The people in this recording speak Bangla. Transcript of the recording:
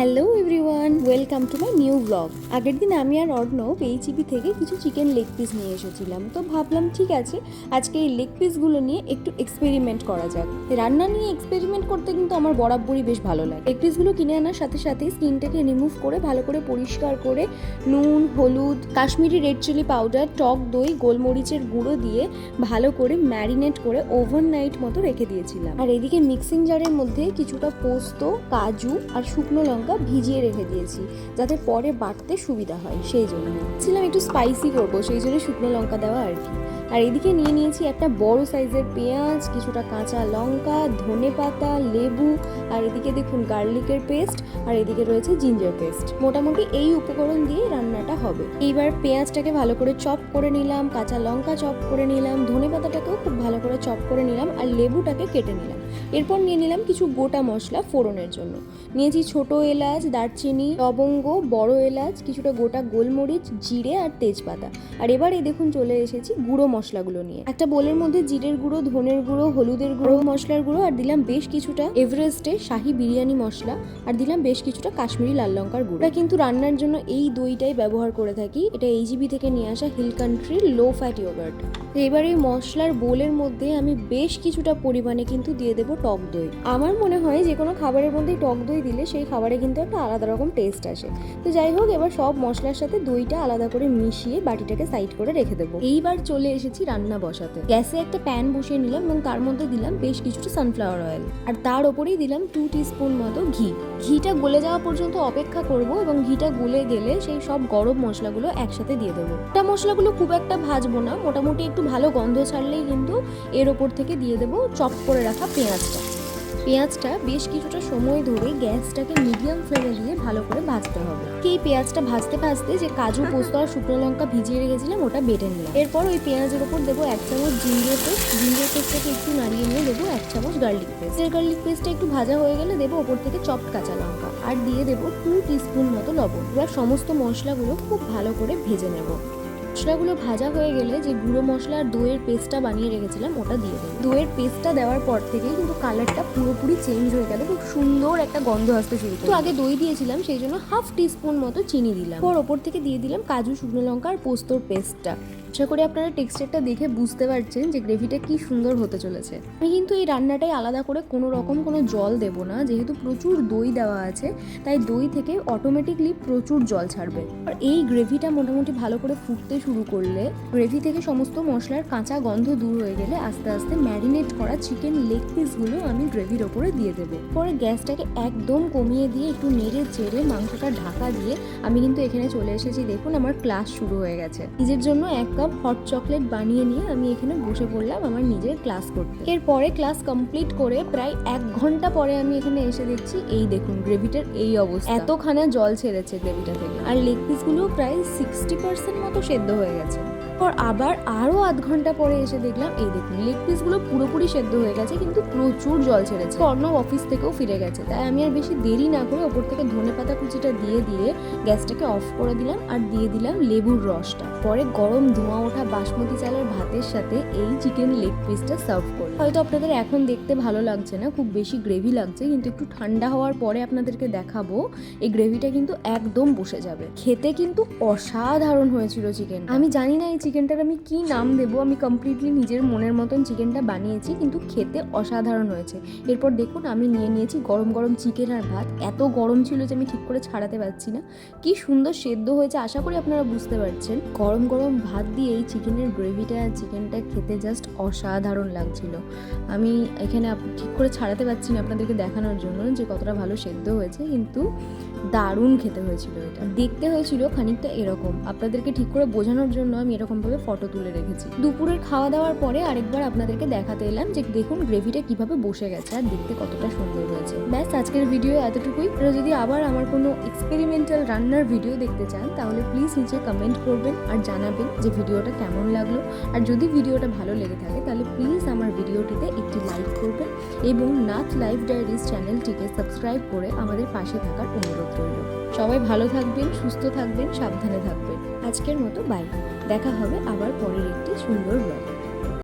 Hello everyone, welcome to my new blog. আগের দিন আমি আর অর্ণব এইচিবি থেকে কিছু চিকেন লেগ পিস নিয়ে এসেছিলাম, তো ভাবলাম ঠিক আছে আজকে এই লেগ পিসগুলো নিয়ে একটু এক্সপেরিমেন্ট করা যাক। রান্না নিয়ে এক্সপেরিমেন্ট করতে কিন্তু আমার বরাবরই বেশ ভালো লাগে। লেগ পিসগুলো কিনে আনার সাথে সাথে স্কিনটাকে রিমুভ করে ভালো করে পরিষ্কার করে নুন, হলুদ, কাশ্মীরি রেড চিলি পাউডার, টক দই, গোলমরিচের গুঁড়ো দিয়ে ভালো করে ম্যারিনেট করে ওভারনাইট মতো রেখে দিয়েছিলাম। আর এদিকে মিক্সিং জারের মধ্যে কিছুটা পোস্ত, কাজু আর শুকনো লঙ্কা ভিজিয়ে রেখে দিয়েছি, যাতে পরে বাটতে সুবিধা হয়। সেই জন্য ছিলাম একটু স্পাইসি করবো, সেই জন্য শুকনো লঙ্কা দেওয়া আর কি। আর এদিকে নিয়ে নিয়েছি একটা বড় সাইজের পেঁয়াজ, কিছুটা কাঁচা লঙ্কা, ধনেপাতা, লেবু, আর এদিকে দেখুন গার্লিকের পেস্ট, আর এদিকে রয়েছে জিঞ্জার পেস্ট। মোটামুটি এই উপকরণ দিয়ে রান্নাটা হবে। এইবার পেঁয়াজটাকে ভালো করে চপ করে নিলাম, কাঁচা লঙ্কা চপ করে নিলাম, ধনেপাতাটাকেও খুব ভালো করে চপ করে নিলাম, আর লেবুটাকে কেটে নিলাম। এরপর নিয়ে নিলাম কিছু গোটা মশলা ফোড়নের জন্য। নিয়েছি ছোট এলাচ, দারচিনি, লবঙ্গ, বড় এলাচ, কিছুটা গোটা গোলমরিচ, জিরে আর তেজপাতা। আর এবার এই দেখুন চলে এসেছি গুঁড়ো মশলাগুলো নিয়ে। একটা বোলের মধ্যে জিরের গুঁড়ো, ধনের গুঁড়ো, হলুদের গুঁড়ো, মশলার গুঁড়ো, আর দিলাম বেশ কিছুটা এভারেস্টের শাহি বিরিয়ানি মশলা, আর দিলাম বেশ কিছুটা কাশ্মীরি লাল লঙ্কার গুঁড়ো। এটা কিন্তু রান্নার জন্য এই দইটাই ব্যবহার করে থাকি। এটা এইচিবি থেকে নিয়ে আসা হিল কান্ট্রির লো ফ্যাট ইয়োগার্ট। এবার এই মশলার বোলের মধ্যে আমি বেশ কিছুটা পরিমাণে কিন্তু দিয়ে দেবো টক দই। আমার মনে হয় যে কোনো খাবারের মধ্যে টক দই দিলে সেই খাবারে কিন্তু একটা আলাদা রকম টেস্ট আসে। তো যাই হোক, এবার সব মশলার সাথে দইটা আলাদা করে মিশিয়ে বাটিটাকে সাইড করে রেখে দেবো। এইবার চলে এসেছি রান্না বসাতে। গ্যাসে একটা প্যান বসিয়ে নিলাম এবং তার মধ্যে দিলাম বেশ কিছুটা সানফ্লাওয়ার অয়েল, আর তার ওপরেই দিলাম 2 টিস্পুন মতো ঘি। ঘিটা গলে যাওয়া পর্যন্ত অপেক্ষা করব এবং ঘিটা গলে গেলে সেই সব গরম মশলাগুলো একসাথে দিয়ে দেবো। এটা মশলাগুলো খুব একটা ভাজবো না, মোটামুটি একটু ভালো গন্ধ ছাড়লেই কিন্তু এর ওপর থেকে দিয়ে দেবো চপ করে রাখা পেঁয়াজটা। পেঁয়াজটা বেশ কিছুটা সময় ধরে গ্যাসটাকে মিডিয়াম ফ্লেমে দিয়ে ভালো করে ভাজতে হবে। এই পেঁয়াজটা ভাজতে ভাজতে যে কাজু, পোস্ত আর শুকনো লঙ্কা ভিজিয়ে রেখেছিলাম ওটা বেটে নিলাম। এরপর ওই পেঁয়াজের ওপর দেবো 1 চামচ জিঞ্জার পেস্ট। জিঞ্জার পেস্টটাকে একটু নাড়িয়ে নিয়ে দেবো 1 চামচ গার্লিক পেস্ট। গার্লিক পেস্টটা একটু ভাজা হয়ে গেলে দেবো ওপর থেকে চপড কাঁচা লঙ্কা, আর দিয়ে দেবো 2 টিস্পুন মতো লবণ। এবার সমস্ত মশলাগুলো খুব ভালো করে ভেজে নেব। মশলাগুলো ভাজা হয়ে গেলে যে গুঁড়ো মশলা আর দইয়ের পেস্টটা বানিয়ে রেখেছিলাম ওটা দিয়ে দেবো। দইয়ের পেস্টটা দেওয়ার পর থেকেই কিন্তু কালারটা পুরোপুরি চেঞ্জ হয়ে গেল, খুব সুন্দর একটা গন্ধ আসতে শুরু করে। তো আগে দই দিয়েছিলাম, সেই জন্য 1/2 টিস্পুন মতো চিনি দিলাম। ওপর থেকে দিয়ে দিলাম কাজু, শুকনো লঙ্কা আর পোস্তর পেস্টটা। আশা করি আপনারা টেক্সচারটা দেখে বুঝতে পারছেন যে গ্রেভিটা কি সুন্দর হতে চলেছে। আমি কিন্তু এই রান্নাটাই আলাদা করে কোনো রকম কোনো জল দেব না, যেহেতু প্রচুর দই দেওয়া আছে, তাই দই থেকে অটোমেটিকলি প্রচুর জল ছাড়বে। আর এই গ্রেভিটা মোটামুটি ভালো করে ফুটতে শুরু করলে, গ্রেভি থেকে সমস্ত মশলার কাঁচা গন্ধ দূর হয়ে গেলে আস্তে আস্তে ম্যারিনেট করা চিকেন লেগ পিসগুলো আমি গ্রেভির ওপরে দিয়ে দেবো। পরে গ্যাসটাকে একদম কমিয়ে দিয়ে একটু নেড়ে চেড়ে মাংসটা ঢাকা দিয়ে আমি কিন্তু এখানে চলে এসেছি। দেখুন আমার ক্লাস শুরু হয়ে গেছে। নিজের জন্য 1 কাপ হট চকলেট বানিয়ে নিয়ে আমি এখানে বসে পড়লাম আমার নিজের ক্লাস করতে। এরপরে ক্লাস কমপ্লিট করে প্রায় 1 ঘন্টা পরে আমি এখানে এসে দেখছি এই দেখুন গ্রেভিটার এই অবস্থা। এতখানা জল ছেড়েছে গ্রেভিটা থেকে, আর লেগ পিসগুলো প্রায় 60% মতো সেদ্ধ হয়ে গেছে। পর আবার আরো আধ ঘন্টা পরে এসে দেখলাম এই দেখুন লেগ পিসগুলো পুরোপুরি সেদ্ধ হয়ে গেছে, কিন্তু প্রচুর জল ছেড়েছে। অর্ণব অফিস থেকেও ফিরে গেছে, তাই আমি আর বেশি দেরি না করে ওপর থেকে ধনেপাতা কুচিটা দিয়ে গ্যাসটাকে অফ করে দিলাম, আর দিয়ে দিলাম লেবুর রসটা। পরে গরম ধোঁয়া ওঠা বাসমতি চালের ভাতের সাথে এই চিকেন লেগ পিসটা সার্ভ করলাম। হয়তো আপনাদের এখন দেখতে ভালো লাগছে না, খুব বেশি গ্রেভি লাগছে, কিন্তু একটু ঠান্ডা হওয়ার পরে আপনাদেরকে দেখাবো এই গ্রেভিটা কিন্তু একদম বসে যাবে। খেতে কিন্তু অসাধারণ হয়েছিল চিকেন। আমি জানি না এই চিকেনটার আমি কি নাম দেবো, আমি কমপ্লিটলি নিজের মনের মতন চিকেনটা বানিয়েছি, কিন্তু খেতে অসাধারণ হয়েছে। এরপর দেখুন আমি নিয়ে নিয়েছি গরম গরম চিকেন আর ভাত। এত গরম ছিল যে আমি ঠিক করে ছাড়াতে পারছি না। কি সুন্দর সেদ্ধ হয়েছে, আশা করি আপনারা বুঝতে পারছেন। গরম গরম ভাত দিয়ে এই চিকেনের গ্রেভিটা আর চিকেনটা খেতে জাস্ট অসাধারণ লাগছিল। আমি এখানে ঠিক করে ছাড়াতে পারছি না আপনাদেরকে দেখানোর জন্য যে কতটা ভালো সেদ্ধ হয়েছে, কিন্তু দারুণ খেতে হয়েছিল। এটা দেখতে হয়েছিল খানিকটা এরকম। আপনাদেরকে ঠিক করে বোঝানোর জন্য আমি এরকমভাবে ফটো তুলে রেখেছি। দুপুরের খাওয়া দাওয়ার পরে আরেকবার আপনাদেরকে দেখাতে এলাম যে দেখুন গ্রেভিটা কিভাবে বসে গেছে আর দেখতে কতটা সুন্দর হয়েছে। ব্যাস, আজকের ভিডিও এতটুকুই। আপনারা যদি আবার আমার কোনো এক্সপেরিমেন্টাল রান্নার ভিডিও দেখতে চান তাহলে প্লিজ নিচে কমেন্ট করবেন আর জানাবেন যে ভিডিওটা কেমন লাগলো। আর যদি ভিডিওটা ভালো লেগে থাকে তাহলে প্লিজ আমার ভিডিওটিতে একটি লাইক করবেন এবং নাথ লাইফ ডায়েরিজ চ্যানেলটিকে সাবস্ক্রাইব করে আমাদের পাশে থাকার অনুরোধ রইল। সবাই ভালো থাকবেন, সুস্থ থাকবেন, সাবধানে থাকবেন। আজকের মতো বাই। দেখা হবে আবার পরের একটি সুন্দর ব্লগে।